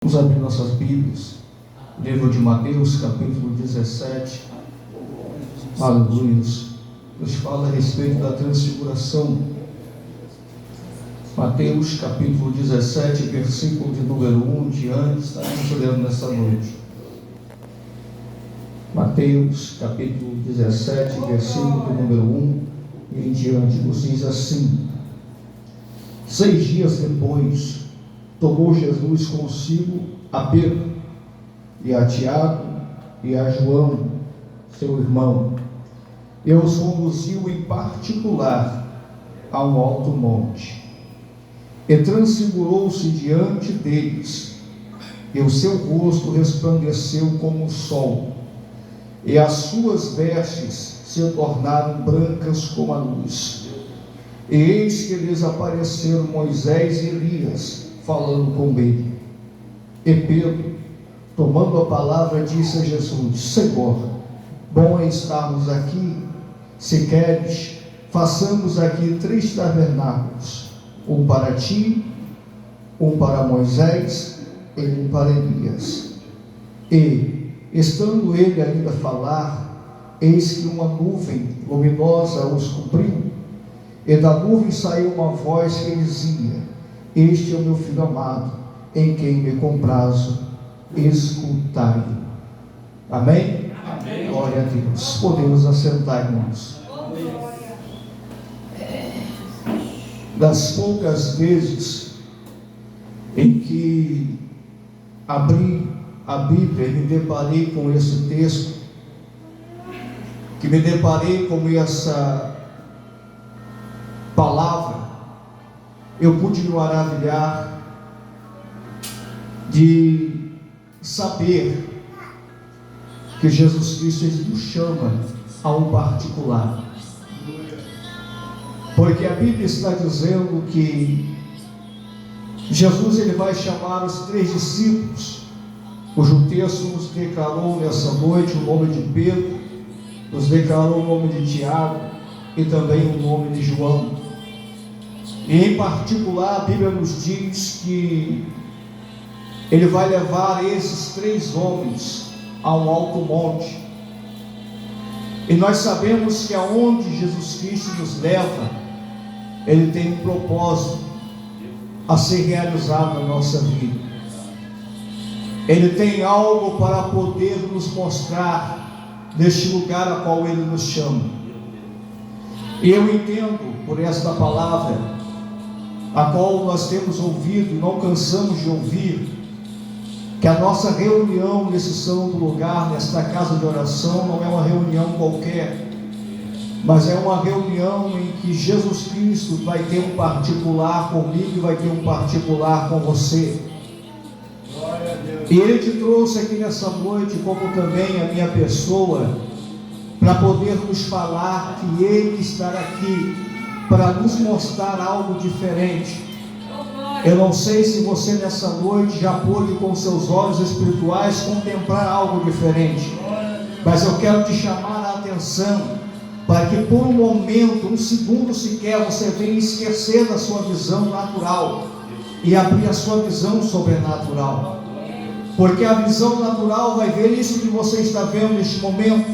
Vamos abrir nossas Bíblias, livro de Mateus, capítulo 17. Aleluia. Nos fala a respeito da transfiguração. Mateus, capítulo 17, versículo de número 1 em diante, estaremos olhando nessa noite. Mateus, capítulo 17, versículo de número 1 e em diante, nos diz assim: 6 dias depois, tomou Jesus consigo a Pedro, e a Tiago, e a João, seu irmão, e os conduziu em particular a um alto monte, e transfigurou-se diante deles, e o seu rosto resplandeceu como o sol, e as suas vestes se tornaram brancas como a luz. E eis que lhes apareceram Moisés e Elias, falando com ele. E Pedro, tomando a palavra, disse a Jesus: Senhor, bom é estarmos aqui. Se queres, façamos aqui 3 tabernáculos, um para ti, um para Moisés e um para Elias. E, estando ele ainda a falar, eis que uma nuvem luminosa os cobriu, e da nuvem saiu uma voz que dizia: Este é o meu filho amado, em quem me comprazo, escutai-o. Amém? Amém. Glória a Deus. Podemos assentar, irmãos. Das poucas vezes em que abri a Bíblia e me deparei com esse texto, que me deparei com essa palavra, eu pude me maravilhar de saber que Jesus Cristo nos chama a um particular, porque a Bíblia está dizendo que Jesus ele vai chamar os 3 discípulos, cujo texto nos declarou nessa noite o nome de Pedro, nos declarou o nome de Tiago e também o nome de João. E em particular a Bíblia nos diz que ele vai levar esses 3 homens a um alto monte. E nós sabemos que aonde Jesus Cristo nos leva, ele tem um propósito a ser realizado na nossa vida. Ele tem algo para poder nos mostrar neste lugar a qual ele nos chama. E eu entendo por esta palavra, a qual nós temos ouvido e não cansamos de ouvir, que a nossa reunião nesse santo lugar, nesta casa de oração, não é uma reunião qualquer, mas é uma reunião em que Jesus Cristo vai ter um particular comigo e vai ter um particular com você. E Ele te trouxe aqui nessa noite, como também a minha pessoa, para poder nos falar que Ele está aqui para nos mostrar algo diferente. Eu não sei se você nessa noite já pôde com seus olhos espirituais contemplar algo diferente, mas eu quero te chamar a atenção para que por um momento, um segundo sequer, você venha esquecer da sua visão natural e abrir a sua visão sobrenatural, porque a visão natural vai ver isso que você está vendo neste momento,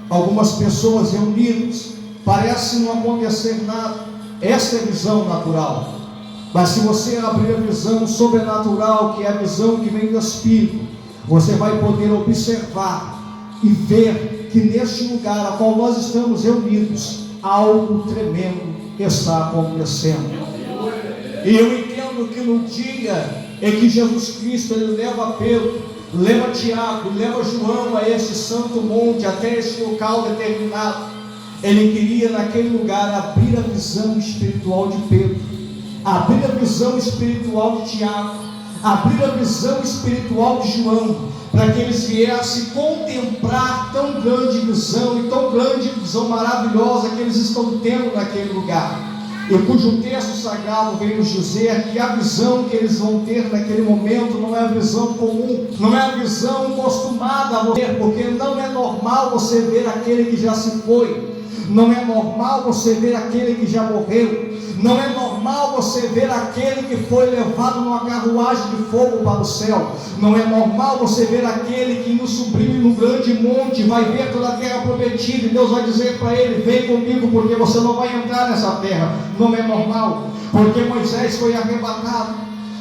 algumas pessoas reunidas, parece não acontecer nada. Esta é a visão natural. Mas se você abrir a visão sobrenatural, que é a visão que vem do Espírito, você vai poder observar e ver que neste lugar a qual nós estamos reunidos, algo tremendo está acontecendo. E eu entendo que no dia em que Jesus Cristo ele leva Pedro, leva Tiago, leva João a este santo monte, até este local determinado, ele queria naquele lugar abrir a visão espiritual de Pedro, abrir a visão espiritual de Tiago, abrir a visão espiritual de João, para que eles viessem contemplar tão grande visão e tão grande visão maravilhosa que eles estão tendo naquele lugar, e cujo texto sagrado vem nos dizer que a visão que eles vão ter naquele momento não é a visão comum, não é a visão acostumada a ver, porque não é normal você ver aquele que já se foi, não é normal você ver aquele que já morreu, não é normal normal você ver aquele que foi levado numa carruagem de fogo para o céu. Não é normal você ver aquele que no sublime, no grande monte, vai ver toda a terra prometida, e Deus vai dizer para ele: vem comigo, porque você não vai entrar nessa terra. Não é normal, porque Moisés foi arrebatado,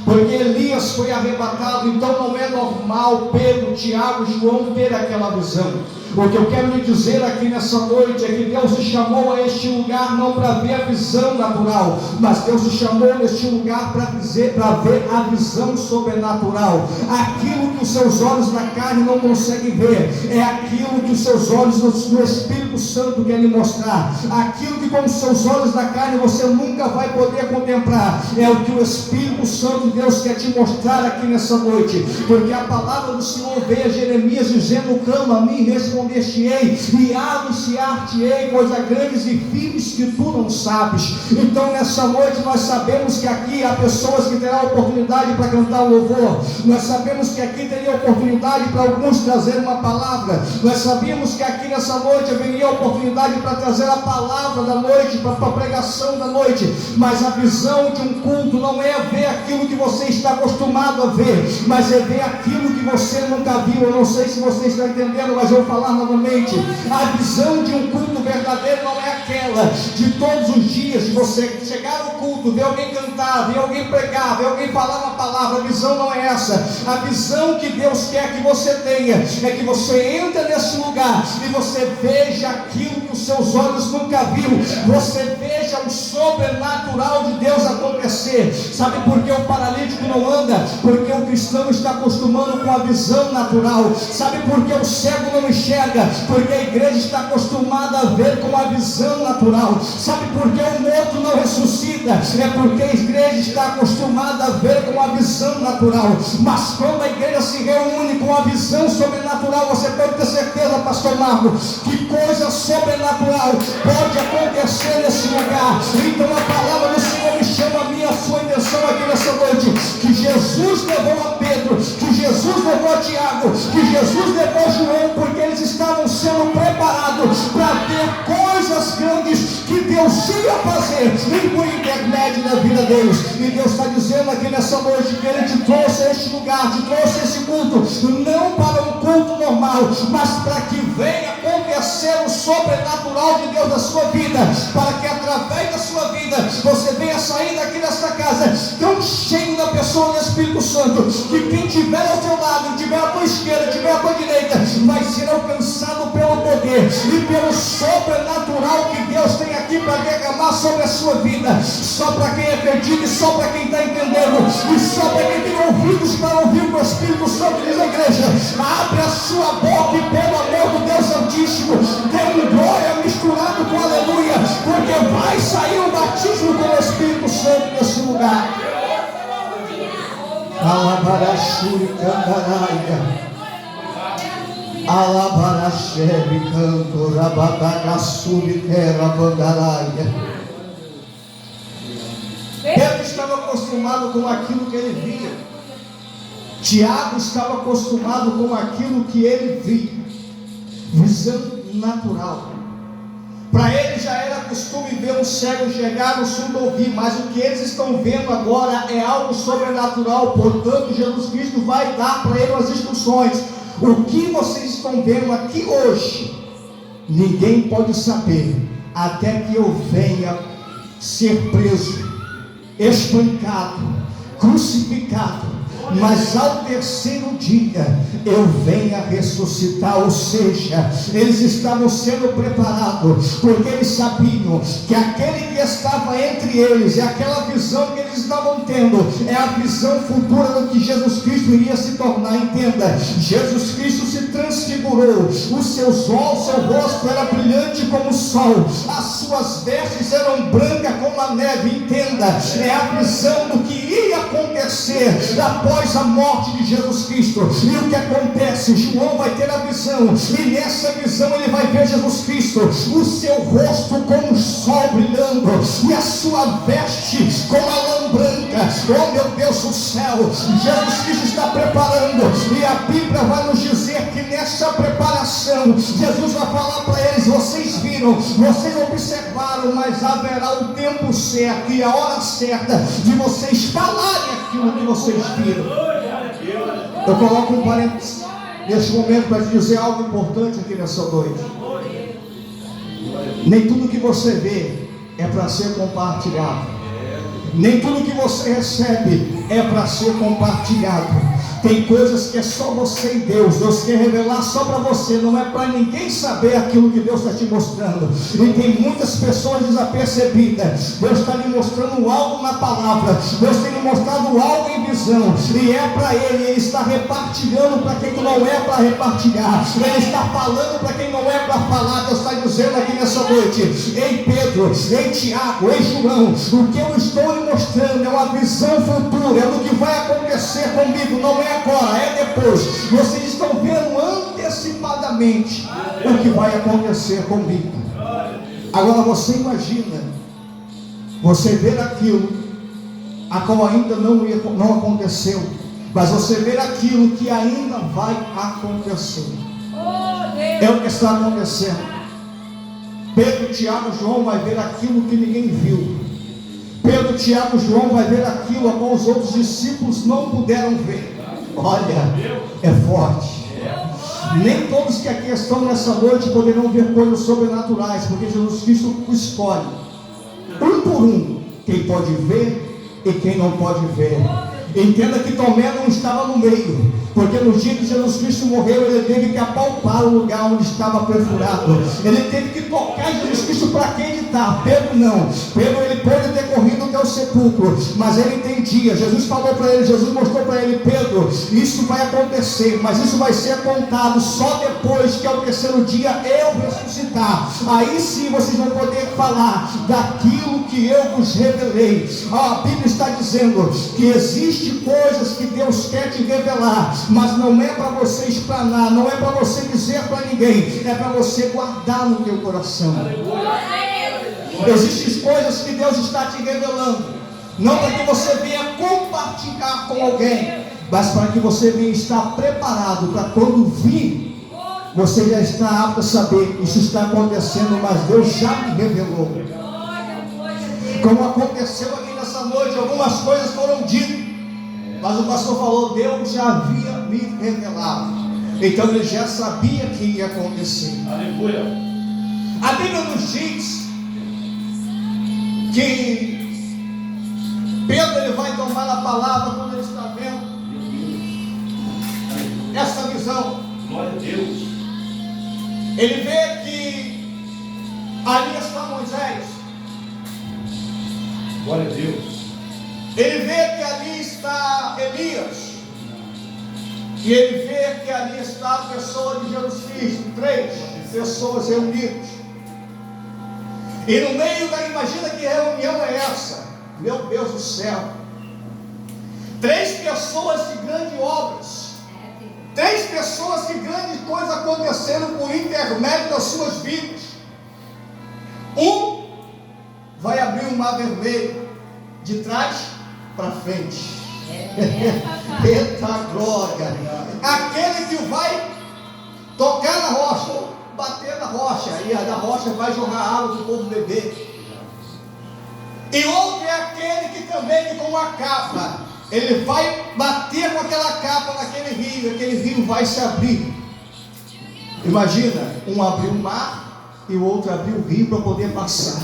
porque Elias foi arrebatado. Então não é normal Pedro, Tiago e João ter aquela visão. O que eu quero lhe dizer aqui nessa noite é que Deus te chamou a este lugar não para ver a visão natural, mas Deus te chamou neste lugar para ver a visão sobrenatural. Aquilo que os seus olhos na carne não conseguem ver, é aquilo que os seus olhos no Espírito Santo quer lhe mostrar. Aquilo que com os seus olhos na carne você nunca vai poder contemplar, é o que o Espírito Santo de Deus quer te mostrar aqui nessa noite. Porque a palavra do Senhor veio a Jeremias dizendo: clama a mim, respondeste-ei, e anunciar-te-ei coisas grandes e firmes que tu não sabes. Então nessa noite nós sabemos que aqui há pessoas que terão oportunidade para cantar louvor. Nós sabemos que aqui teria oportunidade para alguns trazer uma palavra. Nós sabemos que aqui nessa noite haveria oportunidade para trazer a palavra da noite, para a pregação da noite. Mas a visão de um culto não é ver aquilo que você está acostumado a ver, mas é ver aquilo que você nunca viu. Eu não sei se você está entendendo, mas eu vou falar novamente. A visão de um culto verdadeiro não é aquela de todos os dias, de você chegar no culto, ver alguém cantar, ver alguém pregar, ver alguém falar uma palavra. A visão não é essa. A visão que Deus quer que você tenha é que você entre nesse lugar e você veja aquilo que os seus olhos nunca viram. Você veja o sobrenatural de Deus acontecer. Sabe por que o paralítico não anda? Porque o cristão está acostumando com a visão natural. Sabe por que o cego não enxerga? Porque a igreja está acostumada a ver com a visão natural. Sabe por que o morto não ressuscita? É porque a igreja está acostumada a ver com a visão natural. Mas quando a igreja se reúne com a visão sobrenatural, você pode ter certeza, pastor Marco, que coisa sobrenatural pode acontecer nesse lugar. Então a palavra do Senhor me chama a minha, a sua intenção aqui nessa noite, que Jesus levou a Pedro, que Jesus levou a Tiago, que Jesus levou a João, porque eles estavam sendo preparados para ter coisas grandes que Deus ia fazer por intermédio da vida deles. E Deus está dizendo aqui nessa noite que Ele te trouxe a este lugar, te trouxe a esse culto, não para um culto normal, mas para que venha acontecer o sobrenatural de Deus na sua vida, para que através da sua vida você venha sair daqui desta casa tão cheio da pessoa do Espírito Santo, que quem estiver ao seu lado, tiver à tua esquerda, tiver à tua direita, vai ser alcançado pelo poder e pelo sobrenatural que Deus tem aqui para derramar sobre a sua vida. Só para quem acredita, e só para quem está entendendo, e só para quem tem ouvidos para ouvir o que o Espírito Santo diz à igreja. Abre a sua boca e, pelo amor do Deus Santíssimo, dê glória misturado com aleluia, porque vai sair um batismo com o Espírito Santo nesse lugar. Alabarachuri candaraia, alabaracheri canto rabadagassuri terabandaraia. Pedro estava acostumado com aquilo que ele via. Tiago estava acostumado com aquilo que ele via. Visão natural. Para ele já era costume ver um cego enxergar, um surdo ouvir, mas o que eles estão vendo agora é algo sobrenatural. Portanto, Jesus Cristo vai dar para eles as instruções. O que vocês estão vendo aqui hoje, ninguém pode saber, até que eu venha ser preso, espancado, crucificado, mas ao terceiro dia eu venha ressuscitar. Ou seja, eles estavam sendo preparados, porque eles sabiam que aquele que estava entre eles, e aquela visão que eles estavam tendo, é a visão futura do que Jesus Cristo iria se tornar. Entenda, Jesus Cristo se transfigurou, o seu rosto era brilhante como o sol, as suas vestes eram brancas como a neve. Entenda, é a visão do que ia acontecer após a morte de Jesus Cristo. E o que acontece? João vai ter a visão, e nessa visão ele vai ver Jesus Cristo, o seu rosto como o sol brilhando, e a sua veste como a lã branca. Oh meu Deus do céu, Jesus Cristo está preparando E a Bíblia vai nos dizer que nessa preparação, Jesus vai falar para eles: vocês viram, vocês observaram, mas haverá o tempo certo e a hora certa de vocês falarem aquilo que vocês viram. Eu coloco um parênteses neste momento para te dizer algo importante aqui nessa noite. Nem tudo que você vê é para ser compartilhado. Nem tudo que você recebe é para ser compartilhado. Tem coisas que é só você e Deus. Deus quer revelar só para você. Não é para ninguém saber aquilo que Deus está te mostrando. E tem muitas pessoas desapercebidas. Deus está lhe mostrando algo na palavra. Deus tem lhe mostrado algo em visão. E é para Ele. Ele está repartilhando para quem não é para repartilhar. Ele está falando para quem não é para falar. Deus está dizendo aqui nessa noite: ei Pedro, ei Tiago, ei João, o que eu estou lhe mostrando é uma visão futura. É do que vai acontecer comigo. Não é agora, é depois. Vocês estão vendo antecipadamente o que vai acontecer comigo. Agora você imagina você ver aquilo a qual ainda não aconteceu, mas você ver aquilo que ainda vai acontecer. É o que está acontecendo. Pedro, Tiago e João vai ver aquilo que ninguém viu. Pedro, Tiago e João vai ver aquilo a qual os outros discípulos não puderam ver. Olha, é forte. Nem todos que aqui estão nessa noite poderão ver coisas sobrenaturais, porque Jesus Cristo escolhe um por um quem pode ver e quem não pode ver. Entenda que Tomé não estava no meio, porque no dia que Jesus Cristo morreu, ele teve que apalpar o lugar onde estava perfurado. Ele teve que tocar em Jesus Cristo para acreditar. Pedro não. Pedro, ele pôde ter corrido até o sepulcro, mas ele entendia. Jesus falou para ele, Jesus mostrou para ele: Pedro, isso vai acontecer, mas isso vai ser contado só depois que ao terceiro dia eu ressuscitar. Aí sim vocês vão poder falar daquilo que eu vos revelei. A Bíblia está dizendo que existe coisas que Deus quer te revelar, mas não é para você explanar, não é para você dizer para ninguém, é para você guardar no teu coração. Existem coisas que Deus está te revelando, não para que você venha compartilhar com alguém, mas para que você venha estar preparado para quando vir, você já está apto a saber: isso está acontecendo, mas Deus já me revelou. Como aconteceu aqui nessa noite, algumas coisas foram ditas, mas o pastor falou: Deus já havia me revelado. Então ele já sabia que ia acontecer. Aleluia. A Bíblia nos diz que Pedro, ele vai tomar a palavra quando ele está vendo essa visão. Glória a Deus. Ele vê que ali está Moisés. Glória a Deus. Ele vê que ali está Elias. E ele vê que ali está a pessoa de Jesus Cristo. 3 pessoas reunidas. E no meio da... Imagina que reunião é essa? Meu Deus do céu. 3 pessoas de grandes obras. 3 pessoas que grandes coisas aconteceram por intermédio das suas vidas. Um vai abrir um mar vermelho de trás para frente. Eita glória! Aquele que vai tocar na rocha, bater na rocha, e da rocha vai jogar água para o povo beber. E outro é aquele que também com uma capa, ele vai bater com aquela capa naquele rio, aquele rio vai se abrir. Imagina, um abriu o mar e o outro abriu o rio para poder passar.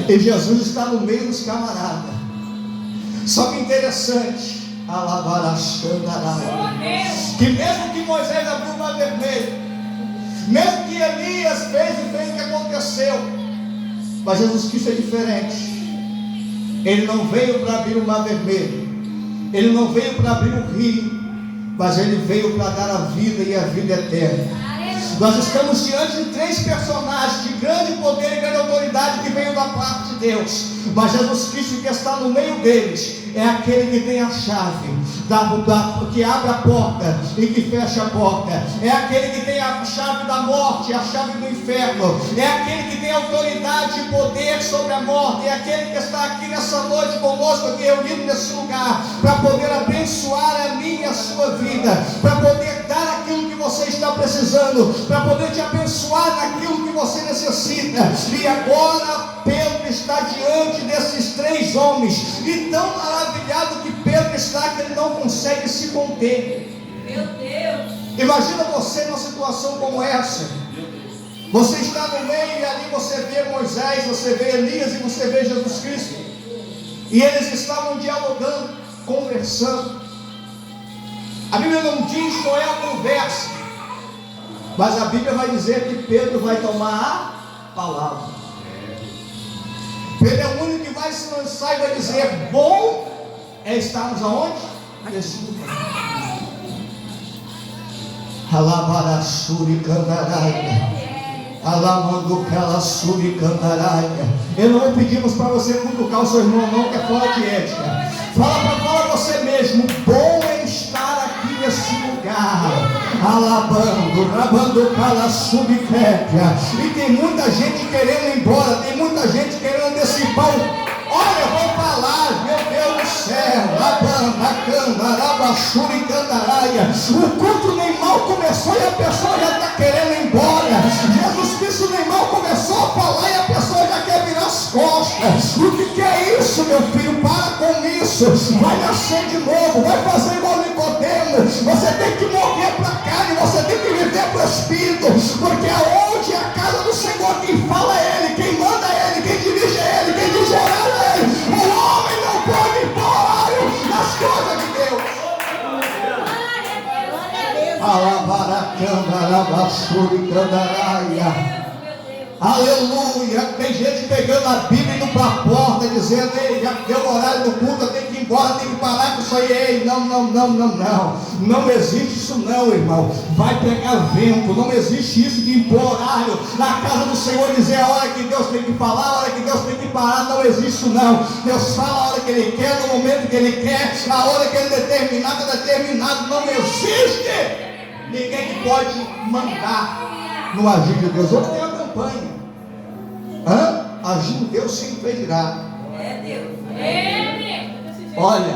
E Jesus está no meio dos camaradas. Só que interessante, que mesmo que Moisés abriu o mar vermelho, mesmo que Elias fez o que aconteceu, mas Jesus Cristo é diferente. Ele não veio para abrir o mar vermelho, ele não veio para abrir o rio, mas ele veio para dar a vida e a vida eterna. Nós estamos diante de 3 personagens de grande poder e grande autoridade que veio da parte de Deus, mas Jesus Cristo, que está no meio deles, é aquele que tem a chave que abre a porta e que fecha a porta, é aquele que tem a chave da morte, a chave do inferno, é aquele que tem autoridade e poder sobre a morte, é aquele que está aqui nessa noite conosco, aqui reunido nesse lugar, para poder abençoar a minha e a sua vida, para poder dar aquilo que você está precisando, para poder te abençoar naquilo que você necessita. E agora Pedro está diante desses três homens, e tão maravilhado que Pedro está, que ele não consegue se conter. Meu Deus! Imagina você numa situação como essa. Você está no meio e ali você vê Moisés, você vê Elias e você vê Jesus Cristo, e eles estavam dialogando, conversando. A Bíblia não diz qual é a conversa, mas a Bíblia vai dizer que Pedro vai tomar a palavra. Pedro é o único que vai se lançar e vai dizer: bom é estarmos aonde? Nesse lugar. Alabarassuri candaraia. Alamando calassuri candaraia. E não pedimos para você cutucar o seu irmão, não, que é fora de ética. Fala você mesmo: bom é estar aqui nesse lugar. Alabando, rabando calassuri crédia. E tem muita gente querendo ir embora, tem muita gente querendo antecipar o... Olha, eu vou falar, meu Deus do céu, o culto nem mal começou e a pessoa já está querendo ir embora. Jesus Cristo nem mal começou a falar e a pessoa já quer virar as costas. O que é isso, meu filho? Para com isso. Vai nascer de novo, vai fazer igual Nicodemo. Você tem que morrer para a carne, você tem que viver para o Espírito, porque aonde é a casa do Senhor, quem fala é Ele, quem manda é Ele, quem dirige é Ele, quem diz orar é Ele. O homem não pode pôr horário nas coisas de Deus. Aleluia. Tem gente pegando a Bíblia e indo para a porta dizendo: ei, já deu o horário do culto, eu tenho que ir embora, tenho que parar com isso aí. Ei, não existe isso não, irmão. Vai pegar vento. Não existe isso de impor horário na casa do Senhor, dizer a hora que Deus tem que falar, a hora que Deus tem que parar. Não existe isso não. Deus fala a hora que Ele quer, no momento que Ele quer, a hora que Ele determinar, está determinado. Não existe ninguém que pode mandar no agir de Deus. Hoje tem a campanha: agindo Deus se impedirá. É Deus. Olha,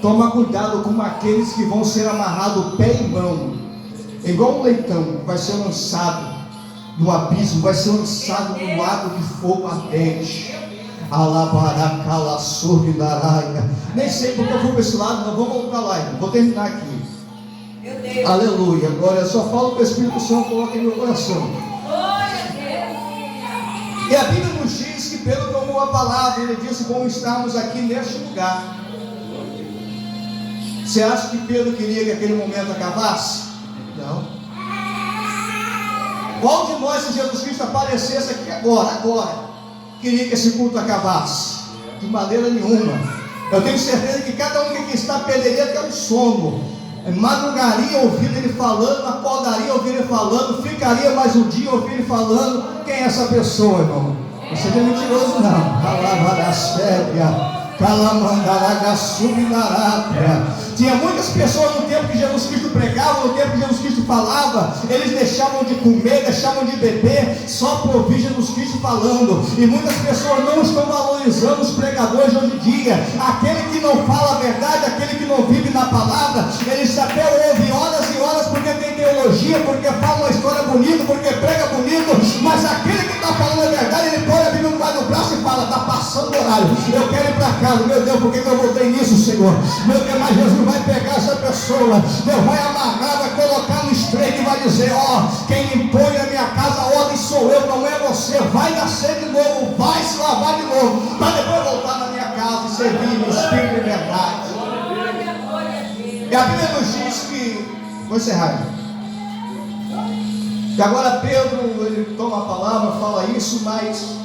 toma cuidado com aqueles que vão ser amarrados pé e mão, igual um leitão, vai ser lançado no abismo, vai ser lançado no lago de fogo ardente. Alabaracalassurdaraia. Nem sei porque eu fui para esse lado, não vou voltar lá, vou terminar aqui. Meu Deus. Aleluia. Agora eu só falo que o Espírito Santo coloca em meu coração. E a Bíblia nos diz que Pedro tomou a palavra e ele disse: bom estarmos aqui neste lugar. Você acha que Pedro queria que aquele momento acabasse? Não. Qual de nós, se Jesus Cristo aparecesse aqui agora, queria que esse culto acabasse? De maneira nenhuma. Eu tenho certeza que cada um que aqui está perderia até o sono, madrugaria ouvindo ele falando, acordaria ouvindo ele falando, ficaria mais um dia ouvindo ele falando. Quem é essa pessoa, irmão? Você não é mentiroso não. Tinha muitas pessoas no tempo que Jesus Cristo pregava, no tempo que Jesus Cristo falava, eles deixavam de comer, deixavam de beber, só por ouvir Jesus Cristo falando. E muitas pessoas não estão valorizando os pregadores hoje em dia. Aquele que não fala a verdade, aquele que não vive na palavra, eles até ouvem horas e horas porque tem teologia, porque fala uma história bonita, porque prega bonito, mas aquele que está falando a verdade, ele põe a Bíblia no do braço e fala: está passando o horário, eu quero ir para casa. Meu Deus, por que eu voltei nisso, Senhor? Meu Deus, mas Jesus vai pegar essa pessoa, Deus vai amarrar, vai colocar no estreito e vai dizer: quem impõe na minha casa a ordem sou eu, não é você. Vai nascer de novo, vai se lavar de novo, para depois voltar na minha casa e servir no Espírito de verdade. E a Bíblia nos diz que, vou encerrar, e agora Pedro, ele toma a palavra, fala isso, mas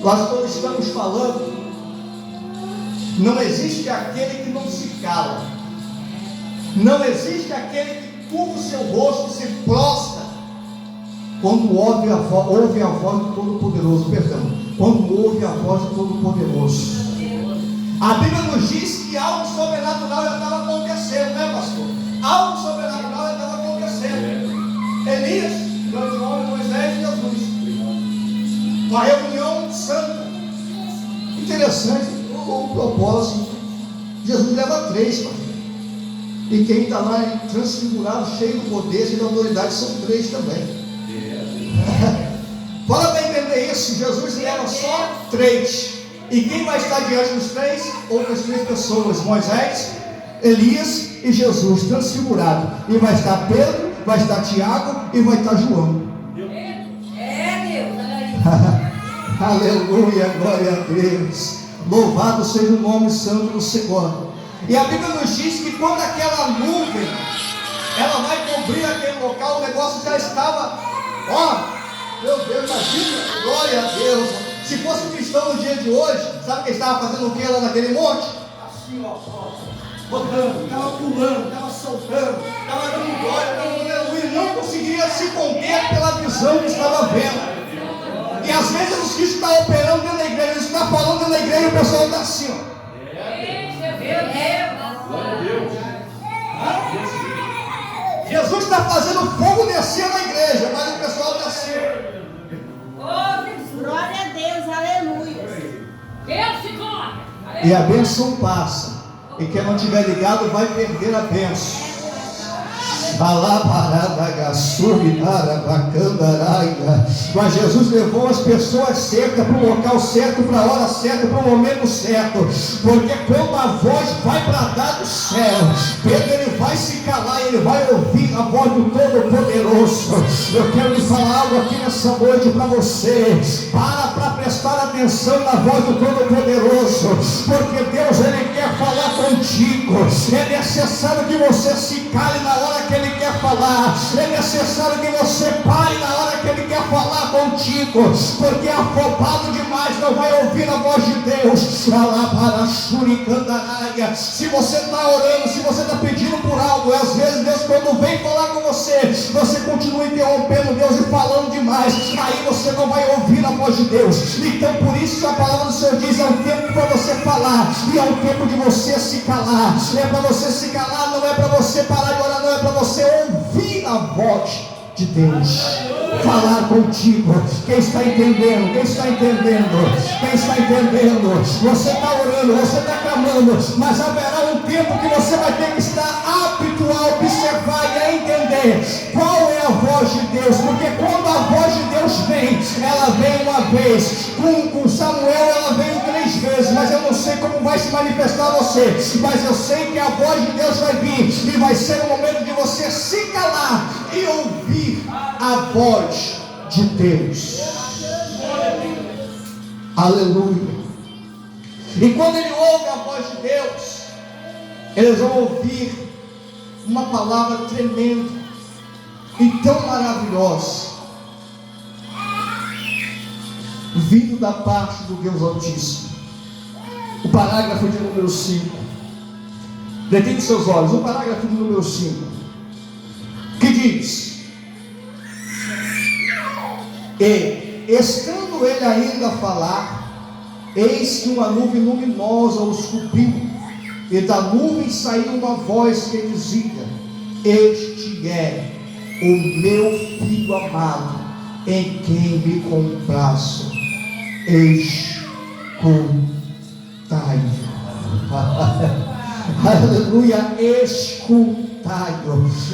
nós todos estamos falando, não existe aquele que não se cala, não existe aquele que curva o seu rosto e se prostra quando ouve a voz do Todo-Poderoso, quando ouve a voz do Todo-Poderoso. A Bíblia nos diz que algo sobrenatural já estava acontecendo, né, pastor? Algo sobrenatural já estava acontecendo. Elias, grande homem, Moisés e Jesus. Uma reunião santa. Interessante o propósito. Jesus leva 3, pastor. E quem está lá transfigurado, cheio do poder e da autoridade, são 3 também. Fala para entender isso. Jesus leva só 3. E quem vai estar diante dos 3? Outras 3 pessoas: Moisés, Elias e Jesus transfigurado. E vai estar Pedro, vai estar Tiago e vai estar João. Aleluia, glória a Deus. Louvado seja o nome santo do Senhor. E a Bíblia nos diz que quando aquela nuvem ela vai cobrir aquele local, o negócio já estava, meu Deus, imagina, glória a Deus. Se fosse cristão no dia de hoje, sabe quem estava fazendo o que lá naquele monte? Assim, rodando, estava pulando, estava soltando, estava dando glória, estava dando aleluia, não conseguiria se conter pela visão que estava vendo. E às vezes os que estão operando dentro da igreja, eles estão falando dentro da igreja e o pessoal está assim, Jesus está fazendo fogo descer na igreja, mas o pessoal está assim. Glória a Deus, aleluia. E a bênção passa. E quem não tiver ligado vai perder a bênção. Mas Jesus levou as pessoas certas para o local certo, para a hora certa, para o momento certo. Porque quando a voz vai bradar do céu, Pedro ele vai se calar e ele vai ouvir a voz do Todo-Poderoso. Eu quero lhe falar algo aqui nessa noite para você. Para prestar atenção na voz do Todo-Poderoso, porque Deus ele quer falar contigo. É necessário que você se cale na hora que ele quer falar. É necessário que você pare na hora que ele quer falar contigo, porque afobado demais não vai ouvir a voz de Deus. Se você está orando, se você está pedindo por algo, às vezes Deus quando vem falar com você, você continua interrompendo Deus e falando demais, aí você não vai ouvir a voz de Deus. Então por isso a palavra do Senhor diz: é um tempo para você falar e é um tempo de você se calar. É para você se calar, não é para você parar de orar, não é para você ouvir a voz de Deus falar contigo. Quem está entendendo? Quem está entendendo? Quem está entendendo? Você está orando, você está clamando, mas haverá um tempo que você vai ter que estar apto a observar e a entender qual é a voz de Deus, porque quando a voz de Deus vem, ela vem uma vez. Com Samuel ela veio 3 vezes, mas eu não sei como vai se manifestar você, mas eu sei que a voz de Deus vai vir e vai ser o momento de você se calar e ouvir a voz de Deus. Aleluia. E quando ele ouve a voz de Deus, eles vão ouvir uma palavra tremenda e tão maravilhosa, vindo da parte do Deus Altíssimo. O parágrafo de número 5. Detente seus olhos. O parágrafo de número 5, que diz: e estando ele ainda a falar, eis que uma nuvem luminosa os cobriu, e da nuvem saiu uma voz que dizia: este é o meu filho amado, em quem me comprazo, escutai-o. Aleluia, escutai-o.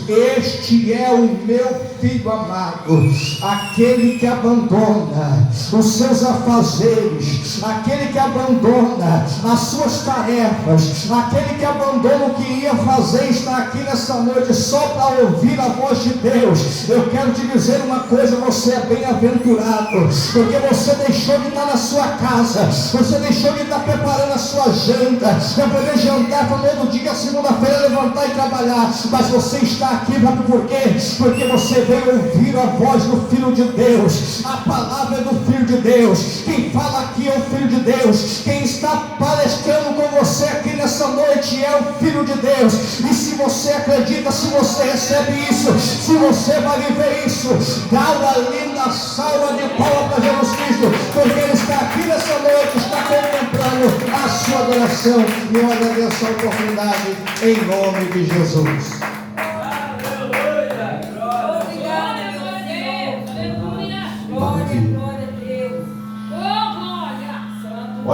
Este é o meu filho amado, aquele que abandona os seus afazeres, aquele que abandona as suas tarefas, aquele que abandona o que ia fazer, está aqui nessa noite só para ouvir a voz de Deus. Eu quero te dizer uma coisa: você é bem-aventurado, porque você deixou de estar na sua casa, você deixou de estar preparando a sua janta, para poder jantar para todo dia, segunda-feira, levantar e trabalhar. mas você está aqui, sabe por quê? Porque você veio ouvir a voz do Filho de Deus. A palavra é do Filho de Deus. Quem fala aqui é o Filho de Deus. Quem está palestrando com você aqui nessa noite é o Filho de Deus. E se você acredita, se você recebe isso, se você vai viver isso, dá uma linda salva de palmas para Jesus Cristo, porque Ele está aqui nessa noite, está contemplando a sua adoração. E eu agradeço a oportunidade em nome de Jesus.